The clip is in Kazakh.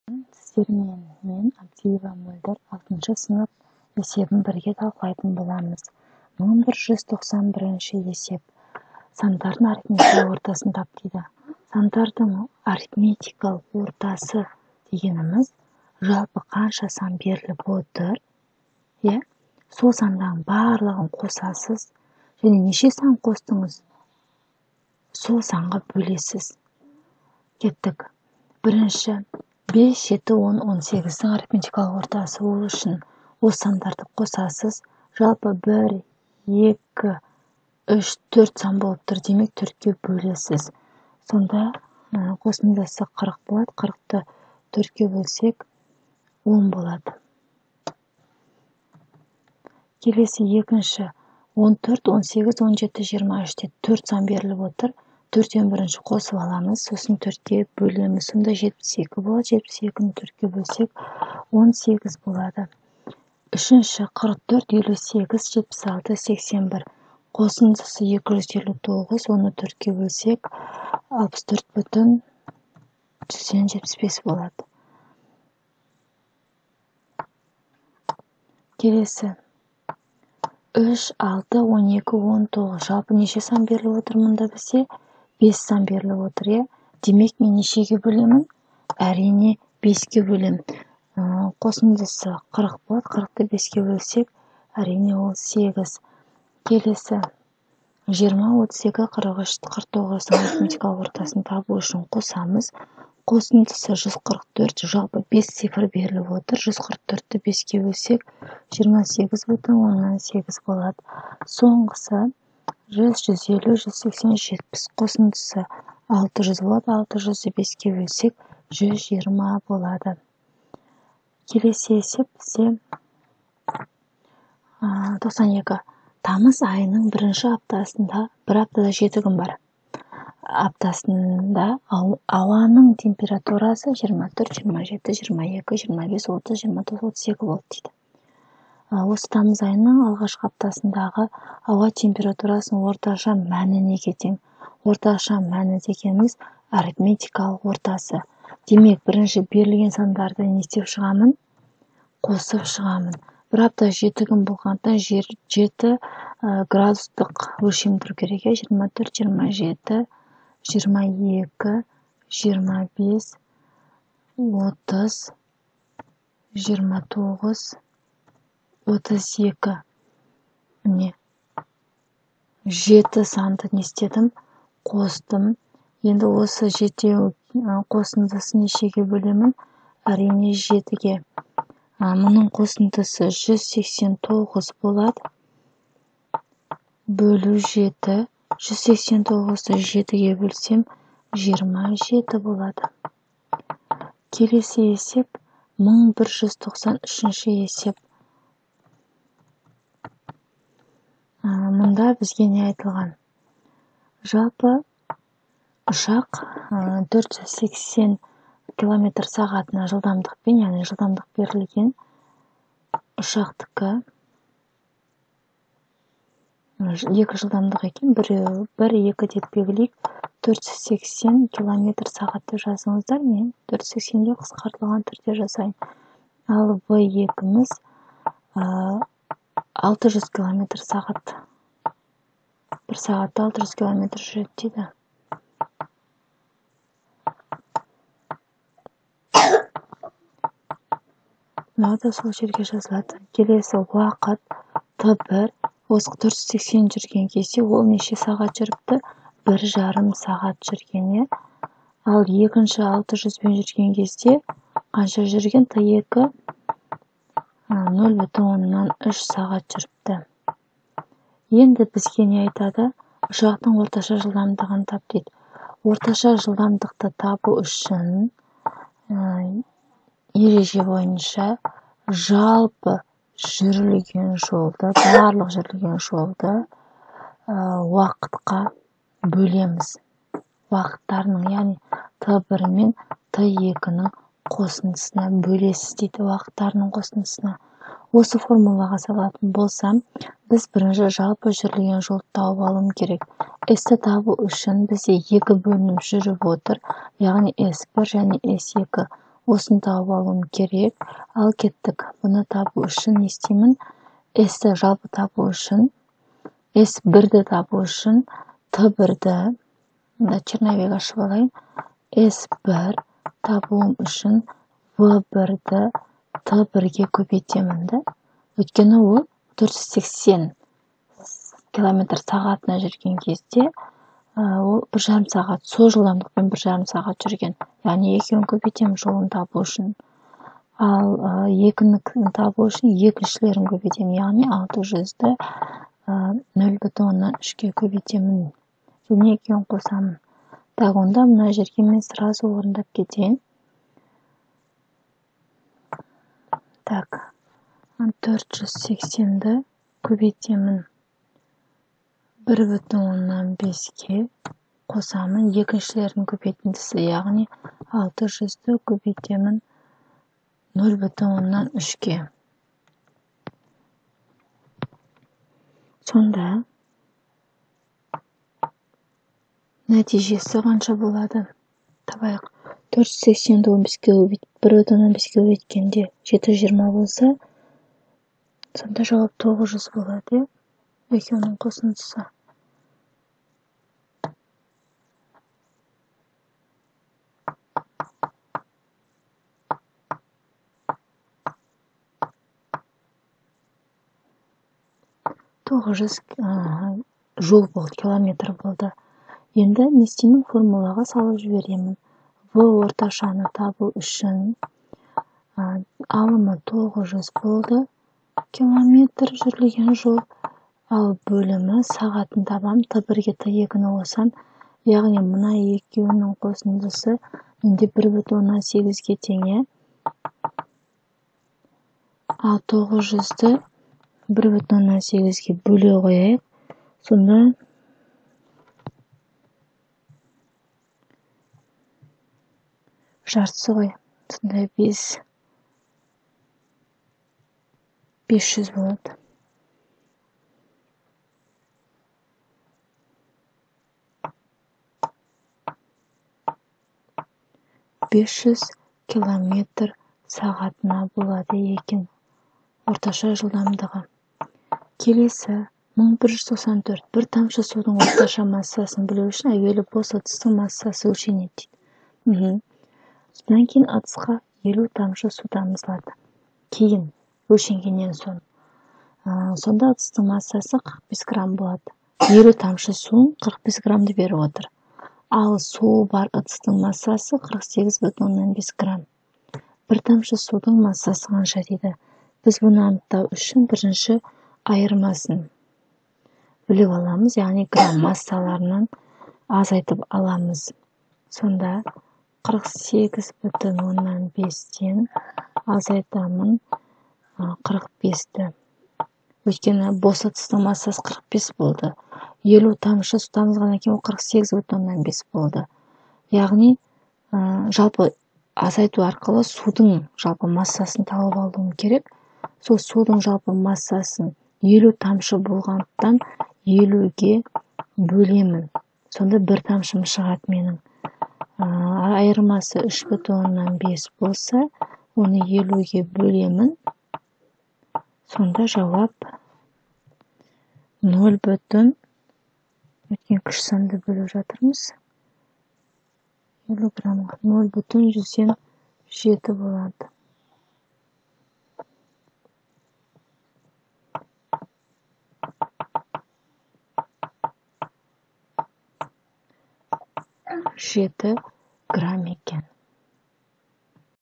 Сіздермен мен Абдиева Мөлдір 6 сынып есебін бірге талқылайтын боламыз. 1191 есеп. Сандардың арифметикалық ортасын тап дейді. Сандардың арифметикалық ортасы дегеніміз жалпы қанша сан беріліп отыр, сол сандардың барлығын қосасыз және неше сан қостыңыз, сол санға бөлесіз. Кеттік. Бірінші 5, 7, 10, 18-дің арифметикалық ортасы ол үшін осы сандарды қосасыз. Жалпы 1, 2, 3, 4 сан болып тұр, демек 4-ке бөлесіз. Сонда қосындысы 40 болады. 40-ты 4-ке бөлсек 10 болады. Келесі екінші 14, 18, 17, 23-те 4 сан беріліп отыр. 4-тен бірінші қосып аламыз, сосын 4-ке бөлеміз. Сонда 72 болады. 72-ні 4-ке бөлсек 18 болады. Үшінші 44, 58, 76, 81. Қосындысы 259, оны 4-ке бөлсек 64 бүтін 175 болады. Келесі 3, 6, 12, 19. Жалпы неше сан беріліп отыр мұнда бізде? 5 сан беріліп отыр, Демек мен нешеге бөлемін? Әрине 5-ке бөлем. Қосындысы 40 болады. 40-ты 5-ке бөлсек, әрине ол 8. Келесі 20, 32, 43, 49-ның арифметикалық ортасын табу үшін қосамыз. Қосындысы 144, жалпы 5 цифр беріліп отыр. 144-ті 5-ке бөлсек 28 бүтін 8 болады. Соңғысы 100, 150, 180, 70. Қосындысы 600 болады. 600-ді 5-ке бөлсек 120 болады. Келесі есеп бізде 92. Тамыз айының бірінші аптасында, бір аптада 7 күн бар. Аптасында ауаның температурасы 24, 27, 22, 25, 30, 29, 32 болды дейді. Осы тамыз айының алғашқы аптасындағы ауа температурасының орташа мәні неге тең? Орташа мәні дегеніміз арифметикалық ортасы. Демек, бірінші берілген сандарды не істеп шығамын? Қосып шығамын. Бір апта 7 күн болғанда 7 градустық өлшем тұру керек. 24, 27, 22, 25, 30, 29, 32. Міне 7 санды не істедім? Қостым. Енді осы 7 қосындысы нешеге бөлемін? Әрине 7-ге. Мұның қосындысы 189 болады. Бөлу 7. 189-ды 7-ге бөлсем 27 болады. Келесі есеп 1193 есеп. Мұнда бізге не айтылған? Жалпы ұшақ 480 км сағатына жылдамдықпен, яғни жылдамдық берілген ұшақтікі 2 жылдамдық екен, 1, 2 деп белгілейік. 480 км сағат деп жазыңыздар. Мен 480-ге қысқартылған түрде жасайын. Ал V2-міз 600 км сағат. Bir saatte 600 km жүреді дейді. Мынау сол жерге жазылады. Келесі уақыт Т1 осы 480 жүрген кезде ол неше сағат жүріпті? 1,5 сағат жүрген. Ал екінші 600-бен жүрген кезде қанша жүрген? Т2 0,3 сағат жүріпті. Енді бізге не айтады? Ұшақтың орташа жылдамдығын тап дейді. Орташа жылдамдықты табу үшін ереже бойынша жалпы жүрілген жолды, барлық жүрілген жолды уақытқа бөлеміз. Уақыттарының, яғни Т1 мен Т2-ның қосындысына бөлесіз дейді, уақыттарының қосындысына. Осы формулаға салатын болсам, біз бірінші жалпы жүрілген жолды тауып алуым керек. S-ті табу үшін бізде 2 бөлініп жүріп отыр, яғни S1 және S2. осыны тауып алуым керек. Ал кеттік. Бұны табу үшін не істеймін? S-ті жалпы табу үшін, S1-ді табу үшін T1-ді, черновик ашып алайын. S1 табуым үшін V1-ді T1-ге көбейтемін да. Өйткені ол 480 км сағатына жүрген кезде ол 1,5 сағат, сол жылдамдықпен 1,5 сағат жүрген. Яғни екеуін көбейтемін жолын табу үшін. Ал екіні табу үшін екіншілерін көбейтемін. Яғни 600-ді 0,3-ге көбейтемін. Және екеуін қосамын. Так, онда мына жерге мен сразу орындап кетейін. Так, 480-ді көбейтемін 1,5-ге қосамын. Екіншілердің көбейтіндісі, яғни 600-ді көбейтемін 0,3-ге. Сонда нәтижесі қанша болады? Табайық. 480-ді 15-ге көбейтіп, 1,15-ге көбейткенде 720 болса, сонда жауап 900 болады. Екеуінің қосындысы. Жол болды, километр болды. Енді не істеймін? Формулаға салып жіберемін. В орташаны табу үшін алымы 900 болды. Километр жүрілген жол. Ал бөлімі сағатын табам. T1-ге T2-ні қосам. Яғни мына екеуінің қосындысы менде 1,8-ге тең. Ал 900-ді 1,8-ге бөле қояйық. Сонда жартысы ғой. Сонда 500 болады. 500 километр сағатына болады екен орташа жылдамдығы. Келесі 1194. Бір тамшы судың орташа массасын білу үшін әуелі бос ыдыстың массасы өлшенеді дейді. Содан кейін ыдысқа 50 тамшы су тамызылады. Кейін өлшенгеннен соң. Сонда ыдыстың массасы 45 грамм болады. 50 тамшы су 45 граммды беріп отыр. Ал су бар ыдыстың массасы 48,5 грамм. Бір тамшы судың массасы қанша дейді. Біз бұны анықтау үшін бірінші айырмасын біліп аламыз, яғни грамм массаларынан азайтып аламыз. Сонда 48,5-тен азайтамын 45-ті. Өйткені бос ыдыстың массасы 45 болды. 50 тамшы су тамызғаннан кейін 48,5 болды. Яғни жалпы азайту арқылы судың жалпы массасын тауып алуым керек. Сол судың жалпы массасын 50 тамшы болғандықтан 50-ге бөлемін. Сонда бір тамшым шығады менің. Айырмасы 3,5 болса, оны 50-ге бөлемін. Сонда жауап 0 бүтін, өткен күш санды бөліп жатырмыз. 50 граммға 0,107 болады. Жеті грамм екен.